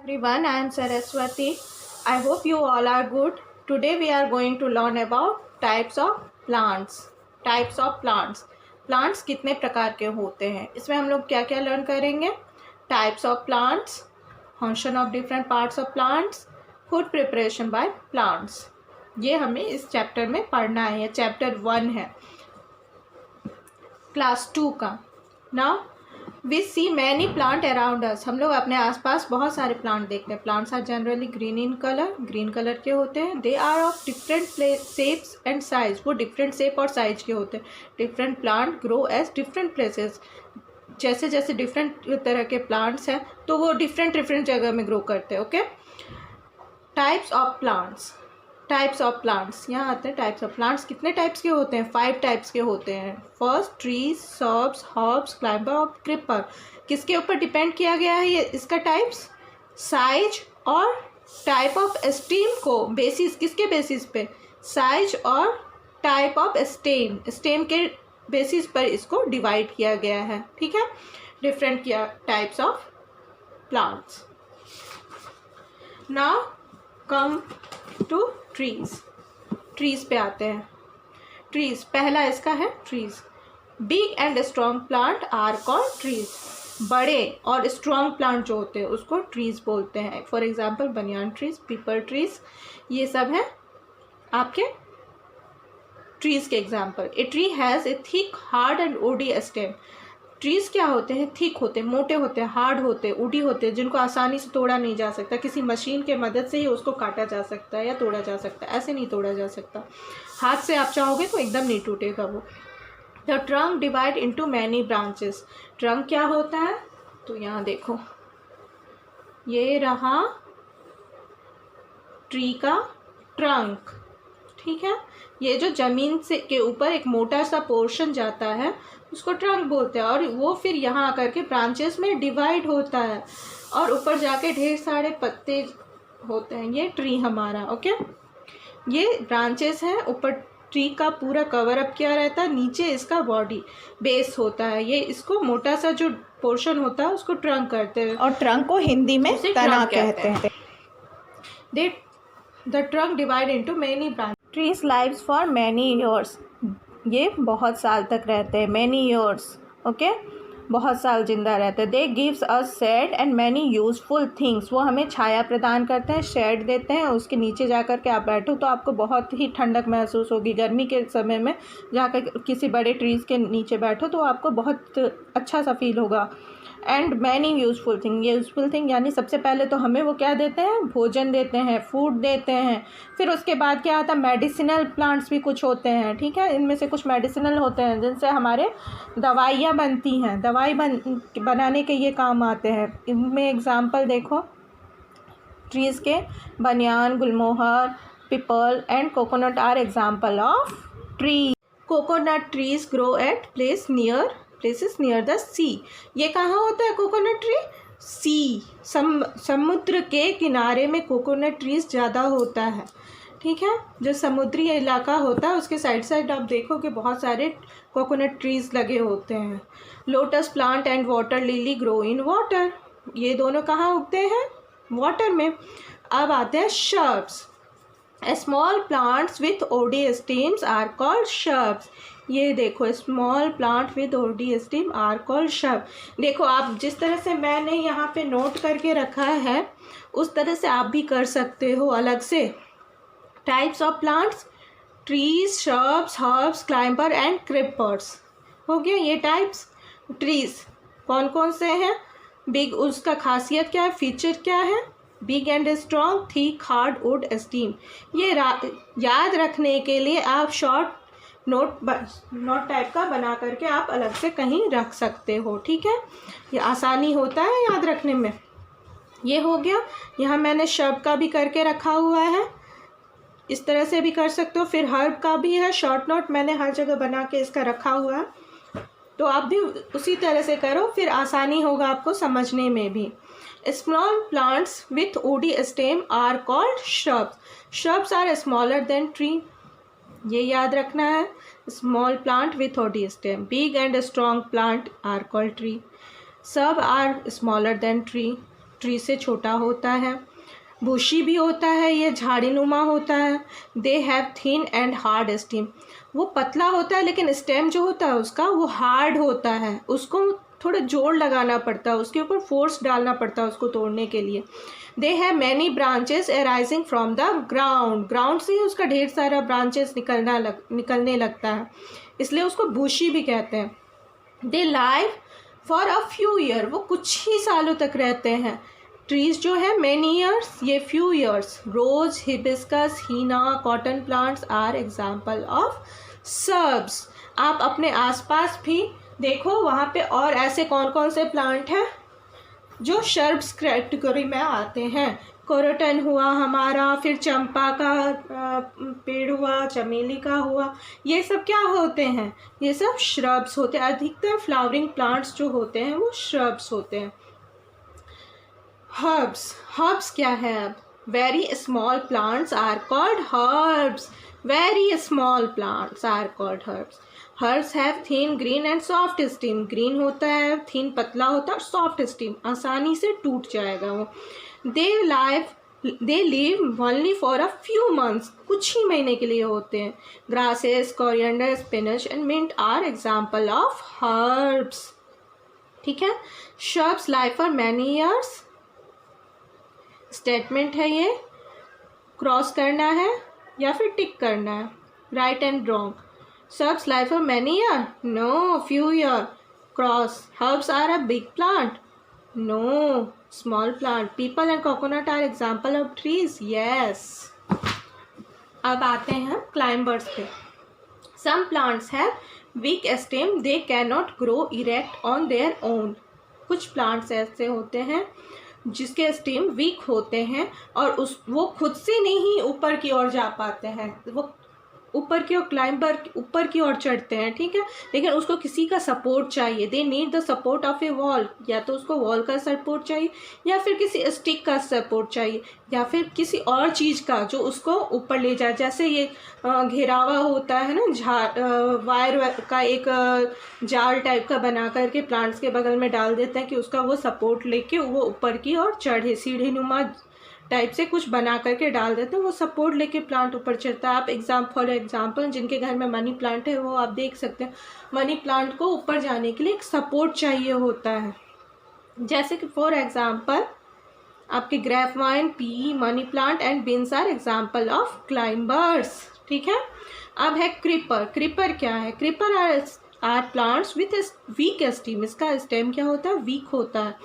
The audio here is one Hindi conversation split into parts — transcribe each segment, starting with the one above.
Everyone, I am Saraswati. I hope you all are good. Today we are going to learn about types of plants. Types of plants. Plants कितने प्रकार के होते हैं, इसमें हम लोग क्या क्या लर्न करेंगे? Types of plants, function of different parts of plants, food preparation by plants. ये हमें इस चैप्टर में पढ़ना है. ये चैप्टर 1 है क्लास 2 का. Now we see many plant around us. हम लोग अपने आसपास बहुत सारे प्लांट देखते हैं. Plants are generally green in colour. Green colour के होते हैं. They are of different shapes and size. वो डिफरेंट शेप और साइज के होते हैं. Different plant grow as different places. जैसे जैसे डिफरेंट तरह के प्लांट्स हैं तो वो डिफरेंट जगह में ग्रो करते हैं. Okay. Types of plants. Types of plants यहाँ आते हैं. टाइप्स ऑफ प्लांट्स कितने टाइप्स के होते हैं? 5 टाइप्स के होते हैं. First, trees, shrubs, herbs, climber और क्रीपर. किसके ऊपर डिपेंड किया गया है ये इसका टाइप्स? साइज और टाइप ऑफ स्टेम को बेसिस. किसके बेसिस पे? साइज और टाइप ऑफ स्टेम. स्टेम के बेसिस पर इसको डिवाइड किया गया है. ठीक है. डिफरेंट किया types of plants. Now come to trees. Trees पे आते हैं. ट्रीज पहला इसका है trees. Big and strong plant are called trees. बड़े और स्ट्रॉन्ग प्लांट जो होते हैं उसको ट्रीज बोलते हैं. फॉर एग्जांपल बनियान ट्रीज, पीपल ट्रीज, ये सब है आपके ट्रीज के example. A tree has a thick hard and woody stem. Trees क्या होते हैं? थिक होते हैं, मोटे होते हैं, हार्ड होते हैं, वुडी होते हैं, जिनको आसानी से तोड़ा नहीं जा सकता. किसी मशीन के मदद से ही उसको काटा जा सकता है या तोड़ा जा सकता है. ऐसे नहीं तोड़ा जा सकता. हाथ से आप चाहोगे तो एकदम नहीं टूटेगा वो. The trunk divide into many branches. Trunk क्या होता है? तो यहाँ देखो, ये रहा ट्री का ट्रंक. ठीक है. ये जो ज़मीन से के ऊपर एक मोटा सा पोर्शन जाता है उसको ट्रंक बोलते हैं. और वो फिर यहाँ आकर के ब्रांचेस में डिवाइड होता है और ऊपर जाके ढेर सारे पत्ते होते हैं. ये ट्री हमारा. ओके. ये ब्रांचेस हैं. ऊपर ट्री का पूरा कवर अप किया रहता है. नीचे इसका बॉडी बेस होता है. ये इसको मोटा सा जो पोर्शन होता है उसको ट्रंक करते हैं और ट्रंक को हिंदी में तना कहते हैं. The trunk divide into many branch. Trees lives for many years. ये बहुत साल तक रहते हैं. Many years. ओके. बहुत साल जिंदा रहते हैं. They gives us shade and many useful things. वो हमें छाया प्रदान करते हैं, शेड देते हैं. उसके नीचे जाकर के आप बैठो तो आपको बहुत ही ठंडक महसूस होगी. गर्मी के समय में जाकर किसी बड़े ट्रीज़ के नीचे बैठो तो आपको बहुत अच्छा सा फील होगा. And many useful thing. Useful thing यानी सबसे पहले तो हमें वो क्या देते हैं? भोजन देते हैं, फूड देते हैं. फिर उसके बाद क्या आता है? मेडिसिनल प्लांट्स भी कुछ होते हैं. ठीक है. इनमें से कुछ मेडिसिनल होते हैं जिनसे हमारे दवाइयाँ बनती हैं. दवाई बनाने के ये काम आते हैं. इनमें एग्जांपल देखो ट्रीज़ के. Banyan, gulmohar, peepal and coconut are example of tree. Coconut trees grow at places near the sea. ये कहाँ होता है कोकोनट ट्री? सी. समुद्र के किनारे में कोकोनट ट्रीज ज़्यादा होता है. ठीक है. जो समुद्री इलाका होता है उसके साइड साइड आप देखो कि बहुत सारे कोकोनट ट्रीज लगे होते हैं. Lotus plant and water lily grow in water. ये दोनों कहाँ उगते हैं? वाटर में. अब आते हैं shrubs. Small plants with woody stems are called shrubs. ये देखो, small plant with woody stem are called shrub. देखो आप जिस तरह से मैंने यहाँ पे नोट करके रखा है उस तरह से आप भी कर सकते हो अलग से. Types of plants: trees, shrubs, herbs, climber and creepers. हो गया ये टाइप्स. ट्रीज कौन कौन से हैं? बिग. उसका खासियत क्या है? फीचर क्या है? Big and strong, thick, hard would, steam. ये याद रखने के लिए आप शॉर्ट नोट टाइप का बना करके आप अलग से कहीं रख सकते हो. ठीक है. ये आसानी होता है याद रखने में. ये हो गया. यहाँ मैंने शर्ब का भी करके रखा हुआ है. इस तरह से भी कर सकते हो. फिर हर्ब का भी है. शॉर्ट नोट मैंने हर जगह बना के इसका रखा हुआ है तो आप भी उसी तरह से करो. फिर आसानी होगा आपको समझने में भी. Small plants with woody stem are called shrubs. Shrubs are smaller than tree. ये याद रखना है. Small plant with woody stem. Big and strong plant are called tree. Shrub are smaller than tree. Tree से छोटा होता है। बुशी भी होता है, ये झाड़ीनुमा होता है। They have thin and hard stem, वो पतला होता है लेकिन स्टेम जो होता है उसका वो हार्ड होता है, उसको थोड़ा जोर लगाना पड़ता है, उसके ऊपर फोर्स डालना पड़ता है उसको तोड़ने के लिए। They have many branches arising from the ground, ground से ही उसका ढेर सारा ब्रांचेस निकलने लगता है, इसलिए उसको बुशी भी कहते हैं। They live for a few year, वो कुछ ही सालों तक रहते हैं। ट्रीज जो है मैनी ईयर्स, ये few years. Rose, hibiscus, henna, cotton plants are example of shrubs. आप अपने आसपास भी देखो वहाँ पे और ऐसे कौन कौन से प्लांट हैं जो शर्ब्स कैटेगरी में आते हैं। कोरोटन हुआ हमारा, फिर चंपा का पेड़ हुआ, चमेली का हुआ, ये सब क्या होते हैं, ये सब श्रब्स होते हैं। अधिकतर फ्लावरिंग प्लांट्स जो होते हैं वो श्रब्स होते हैं। हर्ब्स, हर्ब्स क्या है अब, very small plants are called herbs, very small plants are called herbs. Herbs have thin green and soft stem, green होता है, थिन पतला होता है, और सॉफ्ट स्टीम आसानी से टूट जाएगा वो। They live only for a few months, कुछ ही महीने के लिए होते हैं। Grasses, coriander, spinach and mint are example of herbs. ठीक है, shrubs live for many years, statement है ये, क्रॉस करना है या फिर टिक करना है, right and wrong. Shrubs live for many years? No, few years. Cross. Herbs are a big plant? No, small plant. People and coconut are example of trees? Yes. अब आते हैं climbers पे। Some plants have weak stem. They cannot grow erect on their own. कुछ plants ऐसे होते हैं जिसके स्टेम वीक होते हैं और वो खुद से नहीं ऊपर की ओर जा पाते हैं, वो ऊपर की ओर क्लाइंबर ऊपर की ओर चढ़ते हैं, ठीक है, लेकिन उसको किसी का सपोर्ट चाहिए। They need the support of A wall, या तो उसको वॉल का सपोर्ट चाहिए या फिर किसी स्टिक का सपोर्ट चाहिए या फिर किसी और चीज़ का जो उसको ऊपर ले जाए। जैसे ये घेरावा होता है ना, वायर का एक जाल टाइप का बना करके प्लांट्स के बगल में डाल देते हैं कि उसका वो सपोर्ट लेके वो ऊपर की ओर चढ़े, सीढ़ी नुमा टाइप से कुछ बना करके डाल देते हैं, वो सपोर्ट लेके प्लांट ऊपर चढ़ता है। आप फॉर एग्जांपल जिनके घर में मनी प्लांट है वो आप देख सकते हैं, मनी प्लांट को ऊपर जाने के लिए एक सपोर्ट चाहिए होता है। जैसे कि फॉर एग्जांपल आपके grape vine, pea, money plant and beans are example of climbers. ठीक है, अब है क्रीपर। क्रीपर क्या है, creeper are plants with weak stem, इसका स्टेम क्या होता है, वीक होता है।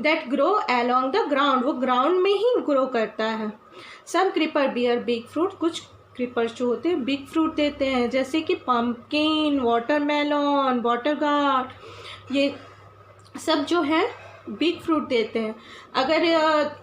That grow along the ground, वो ग्राउंड में ही ग्रो करता है। Some creeper bear big fruit, कुछ क्रीपर्स जो होते हैं बिग फ्रूट देते हैं, जैसे कि पम्पकिन, वाटरमेलन, वाटरगार्ड, ये सब जो है बिग फ्रूट देते हैं। अगर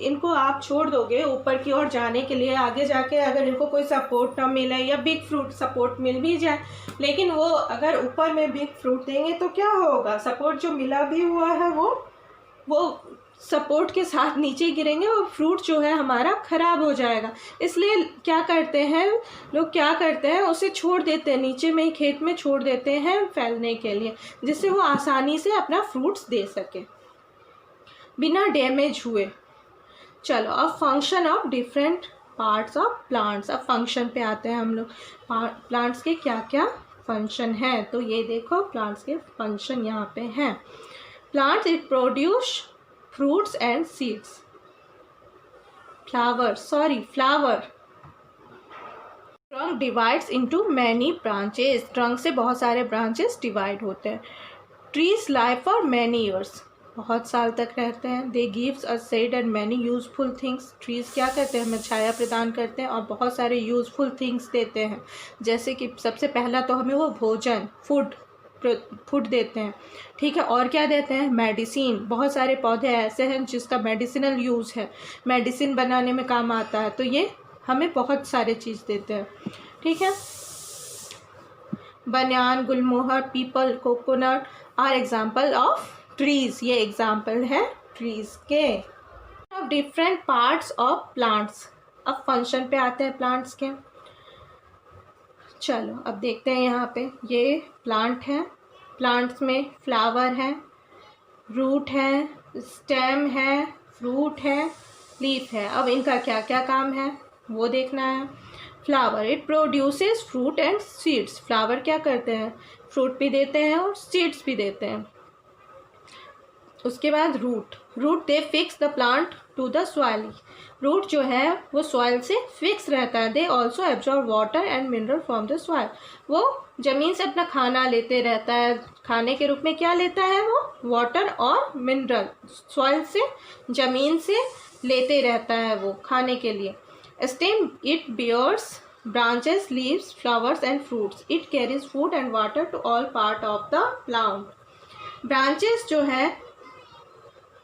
इनको आप छोड़ दोगे ऊपर की ओर जाने के लिए, आगे जाके अगर इनको कोई सपोर्ट ना मिले या बिग फ्रूट सपोर्ट मिल भी जाए, लेकिन वो अगर ऊपर में बिग फ्रूट देंगे तो क्या होगा, सपोर्ट जो मिला भी हुआ है वो सपोर्ट के साथ नीचे गिरेंगे और फ्रूट जो है हमारा ख़राब हो जाएगा। इसलिए क्या करते हैं लोग, क्या करते हैं उसे छोड़ देते हैं, नीचे में ही खेत में छोड़ देते हैं फैलने के लिए, जिससे वो आसानी से अपना फ्रूट्स दे सके बिना डैमेज हुए। चलो अब function of different parts of plants, अब फंक्शन पे आते हैं हम लोग। प्लांट्स के क्या क्या फंक्शन हैं, तो ये देखो प्लांट्स के फंक्शन यहाँ पे हैं। Plants it produce fruits and seeds, flower. Trunk divides into many branches, trunk से बहुत सारे ब्रांचेस डिवाइड होते हैं। Trees live for many years, बहुत साल तक रहते हैं। They gives a shade and many useful things, trees क्या करते हैं, हमें छाया प्रदान करते हैं और बहुत सारे यूजफुल थिंग्स देते हैं। जैसे कि सबसे पहला तो हमें वो भोजन, फूड देते हैं, ठीक है, और क्या देते हैं, मेडिसिन। बहुत सारे पौधे ऐसे हैं जिसका मेडिसिनल यूज़ है, मेडिसिन बनाने में काम आता है, तो ये हमें बहुत सारे चीज़ देते हैं, ठीक है। Banyan, gulmohar, peepal, coconut are example of trees, ये एग्जाम्पल है ट्रीज के। अब डिफरेंट पार्ट्स ऑफ प्लांट्स, अब फंक्शन पे आते हैं प्लांट्स के। चलो अब देखते हैं, यहाँ पे ये प्लांट है, प्लांट्स में फ्लावर है, रूट है, स्टेम है, फ्रूट है, लीफ है। अब इनका क्या क्या काम है वो देखना है। Flower, it produces fruit and seeds. Flower क्या करते हैं, फ्रूट भी देते हैं और सीड्स भी देते हैं। उसके बाद root, root they fix the plant to the soil. Root जो है वो सॉइल से फिक्स रहता है। They also absorb water and mineral from the soil. वो ज़मीन से अपना खाना लेते रहता है। खाने के रूप में क्या लेता है वो, वाटर और मिनरल सॉइल से, ज़मीन से लेते रहता है वो खाने के लिए। Stem, it bears branches, leaves, flowers and fruits. It carries food and water to all part of the plant. branches जो है,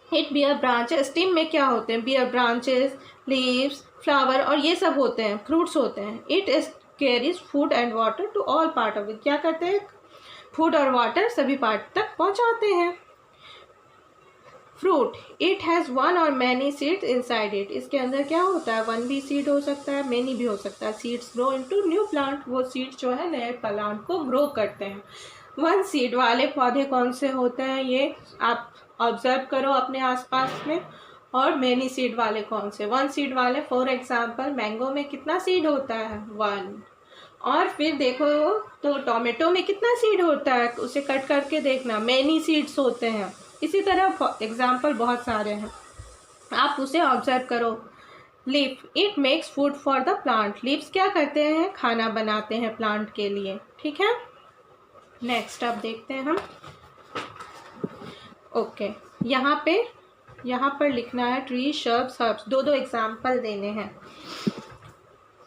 इट बियर ब्रांचेस, स्टेम में क्या होते हैं, बियर ब्रांचेस, लीव्स, फ्लावर और ये सब होते हैं, फ्रूट्स होते हैं। It carries food and water to all part of it. क्या करते हैं, फूड और वाटर सभी पार्ट तक पहुंचाते हैं। फ्रूट, इट हैज़ वन और मैनी सीड्स इनसाइड इट। इसके अंदर क्या होता है, वन भी सीड हो सकता है, मैनी भी हो सकता है। Seeds grow into new plant, वो सीड्स जो है नए प्लांट को ग्रो करते हैं। वन सीड वाले पौधे कौन से होते हैं ये आप ऑब्जर्व करो अपने आसपास में। और मैनी सीड वाले कौन से, वन सीड वाले, फॉर एग्जांपल मैंगो में कितना सीड होता है, वन। और फिर देखो तो टोमेटो में कितना सीड होता है, उसे कट करके देखना, मैनी सीड्स होते हैं। इसी तरह एग्जाम्पल बहुत सारे हैं, आप उसे ऑब्जर्व करो। Leaf, it makes food for the plant. Leaves क्या करते हैं, खाना बनाते हैं प्लांट के लिए। ठीक है, नेक्स्ट अब देखते हैं हम। ओके, यहाँ पर लिखना है ट्री, शर्ब्स, हर्ब्स। दो एग्जाम्पल देने हैं।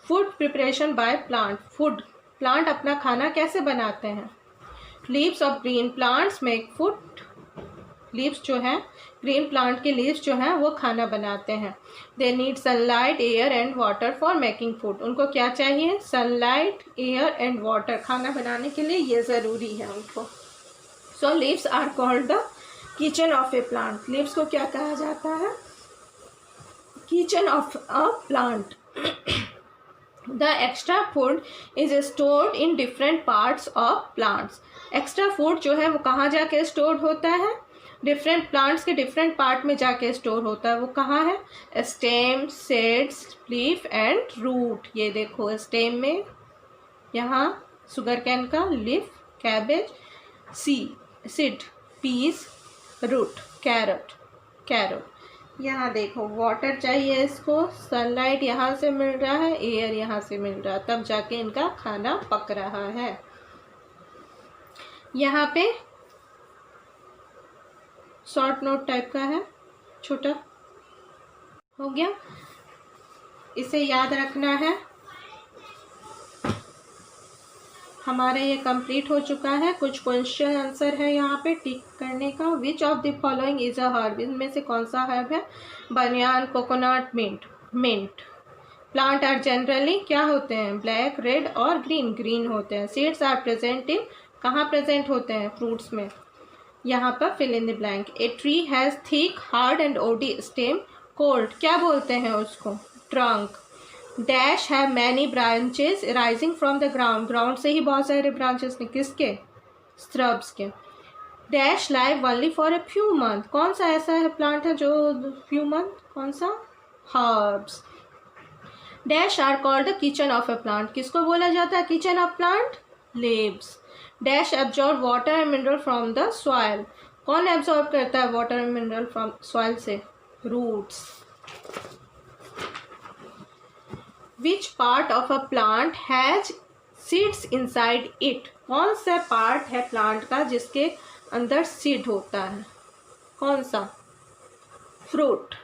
Food preparation by plant, food, plant अपना खाना कैसे बनाते हैं। Leaves of green plants make food, leaves जो है ग्रीन प्लांट के लीव्स जो हैं वो खाना बनाते हैं। They need sunlight, air and water for making food. उनको क्या चाहिए, सनलाइट, एयर एंड वाटर, खाना बनाने के लिए ये ज़रूरी है उनको। So leaves are called the kitchen of a plant. Leaves को क्या कहा जाता है, kitchen of a plant. The extra food is stored in different parts of plants. Extra food जो है वो कहाँ जाके स्टोर होता है, डिफरेंट प्लांट्स के डिफरेंट पार्ट में जाके स्टोर होता है। वो कहाँ है, stem, seeds, leaf and root. ये देखो स्टेम में यहाँ शुगर कैन का, leaf cabbage, seed peas, root carrot. यहाँ देखो वाटर चाहिए इसको, सनलाइट यहाँ से मिल रहा है, एयर यहाँ से मिल रहा है, तब जाके इनका खाना पक रहा है। यहाँ पे शॉर्ट नोट टाइप का है, छोटा हो गया, इसे याद रखना है। हमारे ये कंप्लीट हो चुका है। कुछ क्वेश्चन आंसर है यहाँ पे टिक करने का। Which of the following is a herb, इनमें से कौन सा हर्ब है, banyan, coconut, mint. Plant are generally क्या होते हैं, ब्लैक, रेड और ग्रीन होते हैं। सीड्स आर प्रेजेंट इन, कहाँ प्रेजेंट होते हैं, फ्रूट्स में। यहाँ पर fill in the blank. A tree has thick, hard and woody stem called, क्या बोलते हैं उसको, trunk. Dash have many branches rising from the ground, ground से ही बहुत सारे ब्रांचेस ने, किसके, स्ट्रब्स के। Dash live only for a few month, कौन सा ऐसा है प्लांट है जो फ्यू मंथ, कौन सा, herbs. Dash are called the kitchen of a plant, किसको बोला जाता है kitchen of plant, leaves. Dash absorb water and mineral from the soil, कौन एब्जॉर्ब करता है water and mineral from soil से, roots. Which part of a plant has seeds inside it, कौन सा पार्ट है प्लांट का जिसके अंदर सीड होता है, कौन सा, fruit.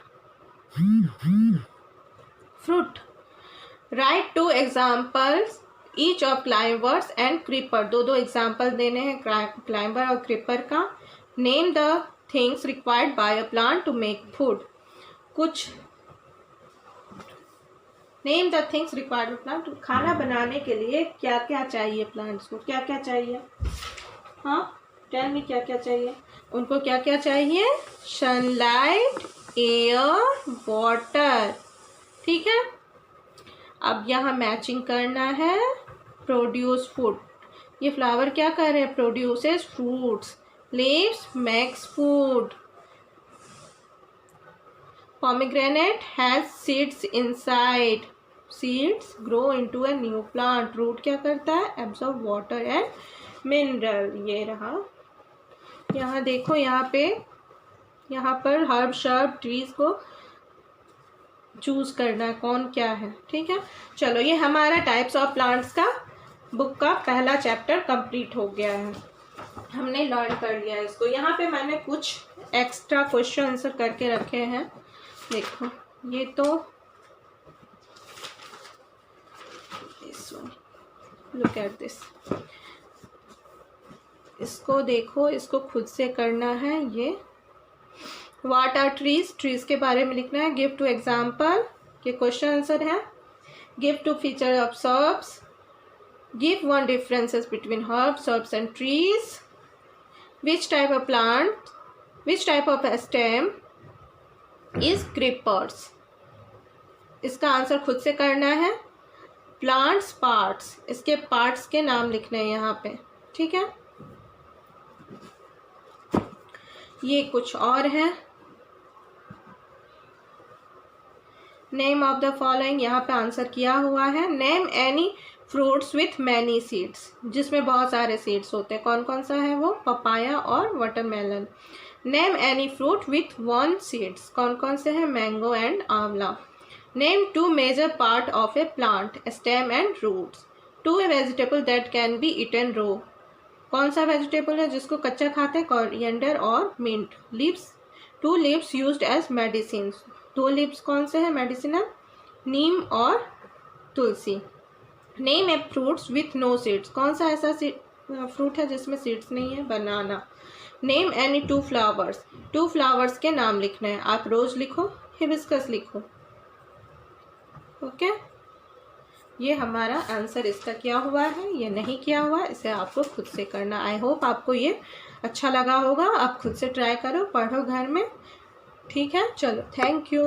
Right two examples each of climbers and creeper, दो एग्जाम्पल देने हैं क्लाइंबर और क्रीपर का। Name the things required by a plant to make food, कुछ name the things required plant, खाना बनाने के लिए क्या क्या चाहिए प्लांट्स को, क्या क्या चाहिए, हाँ टेल मी क्या क्या चाहिए उनको, क्या क्या चाहिए, सनलाइट, एयर, वाटर। ठीक है, अब यहाँ मैचिंग करना है, प्रोड्यूस फूड, ये फ्लावर क्या कर रहे हैं, produces fruits, leaves makes food, Pomegranate has seeds inside. Seeds grow into a new plant. Root क्या करता है? Absorb water and mineral. ये रहा. यहाँ देखो, यहाँ पर हर्ब शर्ब ट्रीज को चूज करना है कौन क्या है. ठीक है, चलो ये हमारा टाइप्स ऑफ प्लांट्स का बुक का पहला चैप्टर कंप्लीट हो गया है. हमने लर्न कर लिया है इसको. यहाँ पे मैंने कुछ एक्स्ट्रा क्वेश्चन आंसर करके रखे हैं. देखो ये तो लुक एट दिस. इसको देखो, इसको खुद से करना है. ये व्हाट आर ट्रीज, ट्रीज के बारे में लिखना है. गिव टू एग्जाम्पल, ये क्वेश्चन आंसर है. Give two feature of shrubs. Give one differences between herbs, shrubs and trees. Which type of plant, which type of stem is creepers. इसका आंसर खुद से करना है. प्लांट्स पार्ट्स, इसके पार्ट्स के नाम लिखने हैं यहाँ पे. ठीक है, ये कुछ और है. नेम ऑफ द फॉलोइंग, यहाँ पे आंसर किया हुआ है. Name any fruits with many seeds, जिसमें बहुत सारे सीड्स होते हैं. कौन कौन सा है वो? पपाया और watermelon. Name any fruit with one seeds, कौन कौन से हैं? Mango and amla. Name two major part of a plant, stem and roots. Two a vegetable that can be eaten raw, कौन सा वेजिटेबल है जिसको कच्चा खाते हैं? कोरिएंडर और mint. Leaves, two leaves used as medicine, दो लीव्स कौन से हैं मेडिसिनल? नीम और tulsi. Name a fruits with no seeds, कौन सा ऐसा फ्रूट है जिसमें सीड्स नहीं है? Banana. Name any two flowers, two flowers के नाम लिखने हैं. आप रोज लिखो, हिबिस्कस लिखो. ओके, ये हमारा आंसर इसका किया हुआ है. ये नहीं किया हुआ है, इसे आपको खुद से करना. आई होप आपको ये अच्छा लगा होगा. आप खुद से ट्राई करो, पढ़ो घर में. ठीक है, चलो, थैंक यू.